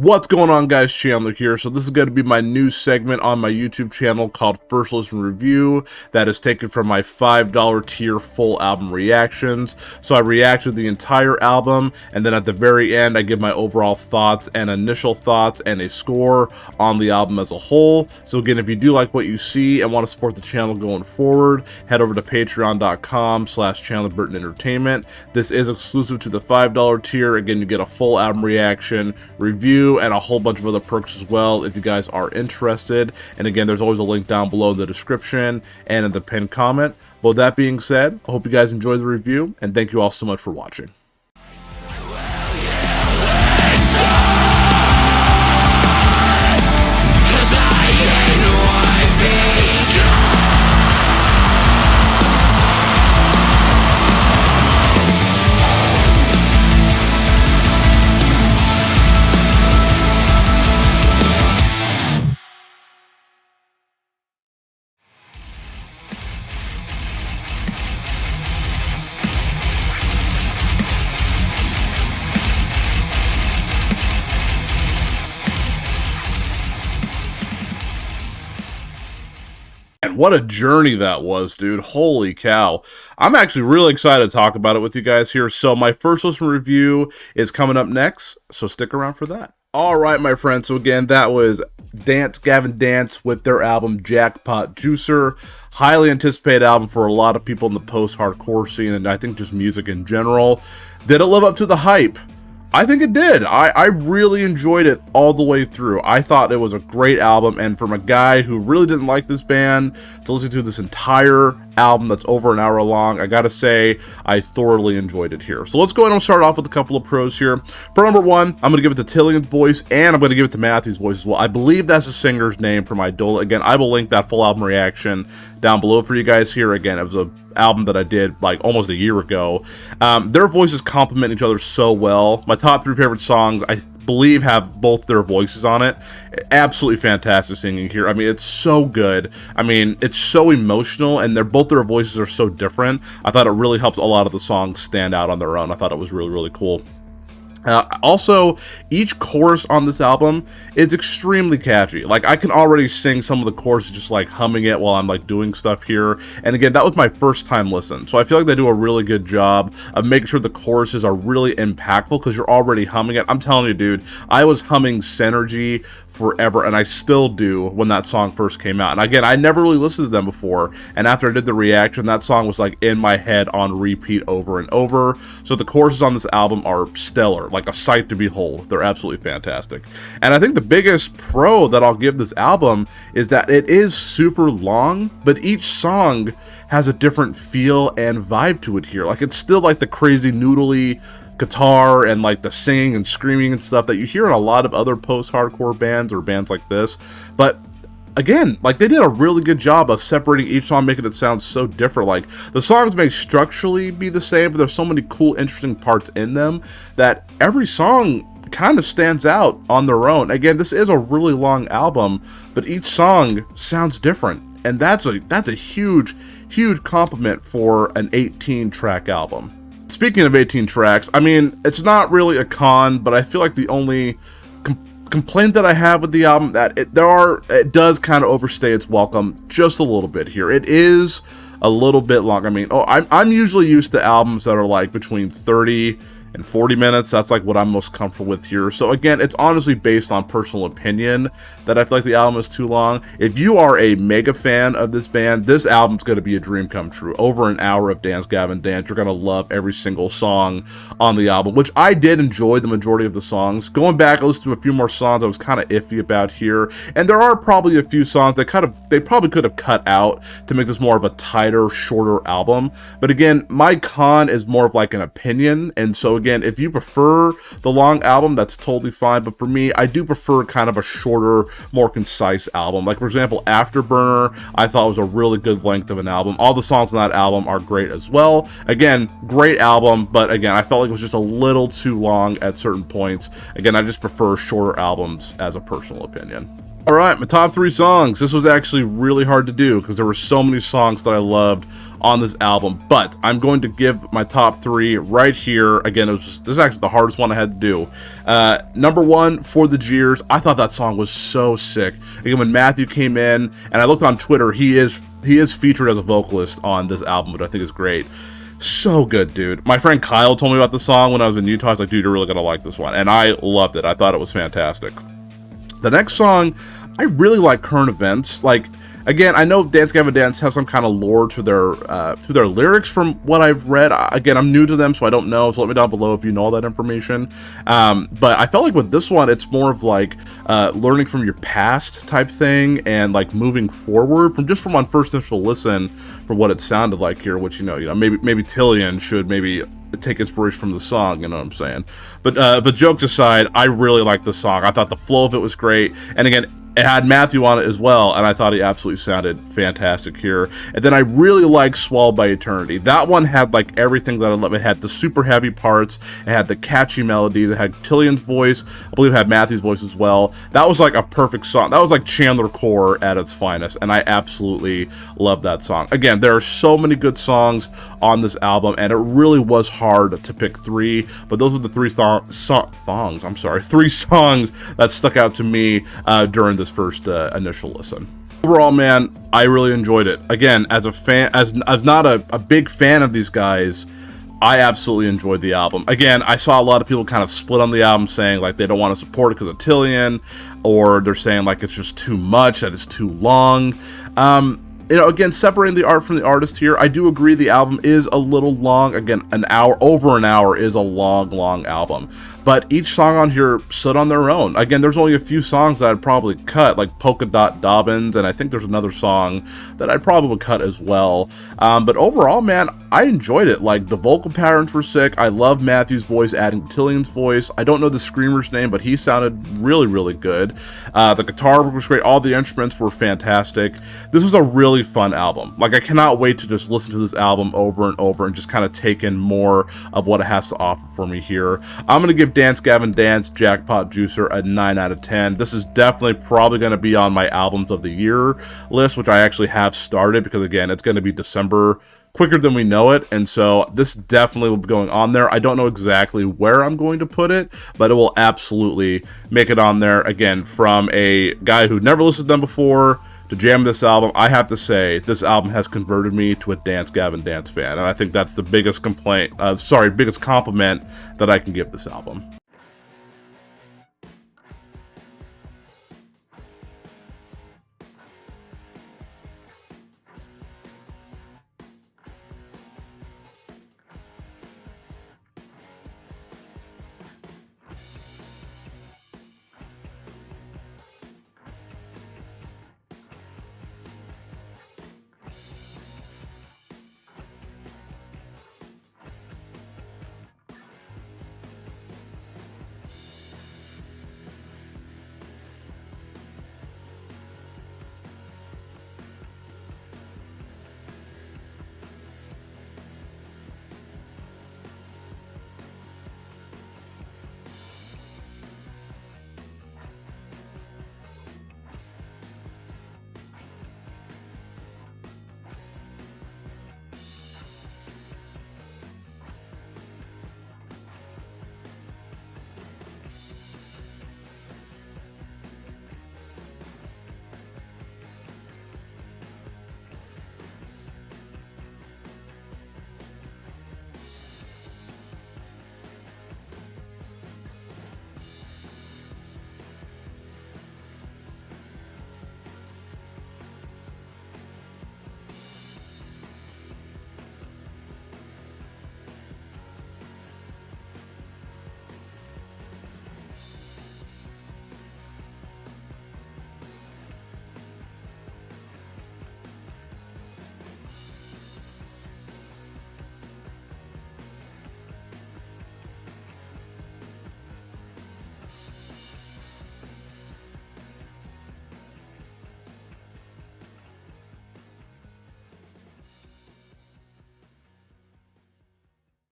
What's going on, guys? Chandler here. So this is going to be my new segment on my YouTube channel called First Listen Review that is taken from my $5 tier full album reactions. So I react to the entire album, and then at the very end I give my overall thoughts and initial thoughts and a score on the album as a whole. So again, if you do like what you see and want to support the channel going forward, head over to patreon.com/ChandlerBurtonEntertainment. This is exclusive to the $5 tier. Again, you get a full album reaction, review, and a whole bunch of other perks as well if you guys are interested. And again, there's always a link down below in the description and in the pinned comment. But with that being said, I hope you guys enjoy the review, and thank you all so much for watching. And what a journey that was, dude. Holy cow. I'm actually really excited to talk about it with you guys here. So my first listen review is coming up next, so stick around for that. All right, my friends. So again, that was Gavin Dance with their album Jackpot Juicer. Highly anticipated album for a lot of people in the post-hardcore scene, and I think just music in general. Did it live up to the hype? I think it did. I really enjoyed it all the way through. I thought it was a great album, and from a guy who really didn't like this band to listen to this entire album that's over an hour long, I gotta say I thoroughly enjoyed it here. So let's go ahead and start off with a couple of pros here. Pro number one, I'm gonna give it to Tillian's voice, and I'm gonna give it to Matthew's voice as well. I believe that's the singer's name from Idola. Again, I will link that full album reaction down below for you guys here. Again, it was an album that I did like almost a year ago. Their voices complement each other so well. My top 3 favorite songs, I believe, have both their voices on it. Absolutely fantastic singing here. I mean, it's so good. I mean, it's so emotional, and both their voices are so different. I thought it really helped a lot of the songs stand out on their own. I thought it was really, really cool. Also, each chorus on this album is extremely catchy. Like, I can already sing some of the choruses just like humming it while I'm like doing stuff here. And again, that was my first time listen, so I feel like they do a really good job of making sure the choruses are really impactful because you're already humming it. I'm telling you, dude, I was humming Synergy forever, and I still do when that song first came out. And again, I never really listened to them before, and after I did the reaction, that song was like in my head on repeat over and over. So the choruses on this album are stellar, like a sight to behold. They're absolutely fantastic. And I think the biggest pro that I'll give this album is that it is super long, but each song has a different feel and vibe to it here. Like, it's still like the crazy noodly guitar and like the singing and screaming and stuff that you hear in a lot of other post-hardcore bands or bands like this. But again, like, they did a really good job of separating each song, making it sound so different. Like, the songs may structurally be the same, but there's so many cool, interesting parts in them that every song kind of stands out on their own. Again, this is a really long album, but each song sounds different, and that's a huge compliment for an 18-track album. Speaking of 18 tracks, I mean, it's not really a con, but I feel like the only complaint that I have with the album that it does kind of overstay its welcome just a little bit here. It is a little bit long. I mean, I'm usually used to albums that are like between 30 and 40 minutes. That's like what I'm most comfortable with here. So again, it's honestly based on personal opinion that I feel like the album is too long. If you are a mega fan of this band, this album's going to be a dream come true. Over an hour of Gavin Dance. You're going to love every single song on the album, which I did enjoy the majority of the songs. Going back, I listened to a few more songs I was kind of iffy about here, and there are probably a few songs that they probably could have cut out to make this more of a tighter, shorter album. But again, my con is more of like an opinion, and so again, if you prefer the long album, that's totally fine. But for me, I do prefer kind of a shorter, more concise album. Like, for example, Afterburner, I thought was a really good length of an album. All the songs on that album are great as well. Again, great album, but again, I felt like it was just a little too long at certain points. Again, I just prefer shorter albums as a personal opinion. All right, my top 3 songs. This was actually really hard to do because there were so many songs that I loved on this album, but I'm going to give my top 3 right here. Again, this is actually the hardest one I had to do. Number 1, For the Jeers. I thought that song was so sick. Again, when Matthew came in, and I looked on Twitter, he is featured as a vocalist on this album, which I think is great. So good, dude. My friend Kyle told me about the song when I was in Utah. I was like, dude, you're really gonna like this one, and I loved it. I thought it was fantastic. The next song, I really like Current Events. Like, again, I know Gavin Dance has some kind of lore to their lyrics from what I've read. Again, I'm new to them, so I don't know. So let me down below if you know all that information. But I felt like with this one, it's more of like learning from your past type thing and like moving forward from on first initial listen for what it sounded like here. Which you know, maybe Tillian should maybe take inspiration from the song, you know what I'm saying? But jokes aside, I really like the song. I thought the flow of it was great, and again, it had Matthew on it as well, and I thought he absolutely sounded fantastic here. And then I really like Swallowed by Eternity. That one had like everything that I love. It had the super heavy parts, it had the catchy melodies, it had Tillian's voice, I believe it had Matthew's voice as well. That was like a perfect song. That was like Chandler Core at its finest, and I absolutely love that song. Again, there are so many good songs on this album, and it really was hard to pick 3, but those are the 3 3 songs that stuck out to me during this first initial listen. Overall, man, I really enjoyed it. Again, as a fan, as not a big fan of these guys, I absolutely enjoyed the album. Again, I saw a lot of people kind of split on the album, saying like they don't want to support it because of Tillian, or they're saying like it's just too much, that it's too long. You know, again, separating the art from the artist here, I do agree the album is a little long. Again, over an hour is a long album. But each song on here stood on their own. Again, there's only a few songs that I'd probably cut, like Polka Dot Dobbins, and I think there's another song that I'd probably cut as well. But overall, man, I enjoyed it. Like, the vocal patterns were sick. I love Matthew's voice adding Tillian's voice. I don't know the screamer's name, but he sounded really good. The guitar work was great. All the instruments were fantastic. This was a really fun album. Like, I cannot wait to just listen to this album over and over and just kind of take in more of what it has to offer for me here. I'm going to give Gavin Dance Jackpot Juicer a 9 out of 10. This is definitely probably going to be on my albums of the year list, which I actually have started because, again, it's going to be December quicker than we know it, and so this definitely will be going on there. I don't know exactly where I'm going to put it, but it will absolutely make it on there. Again, from a guy who never listened to them before to jam this album, I have to say this album has converted me to a Gavin Dance fan, and I think that's the biggest compliment that I can give this album.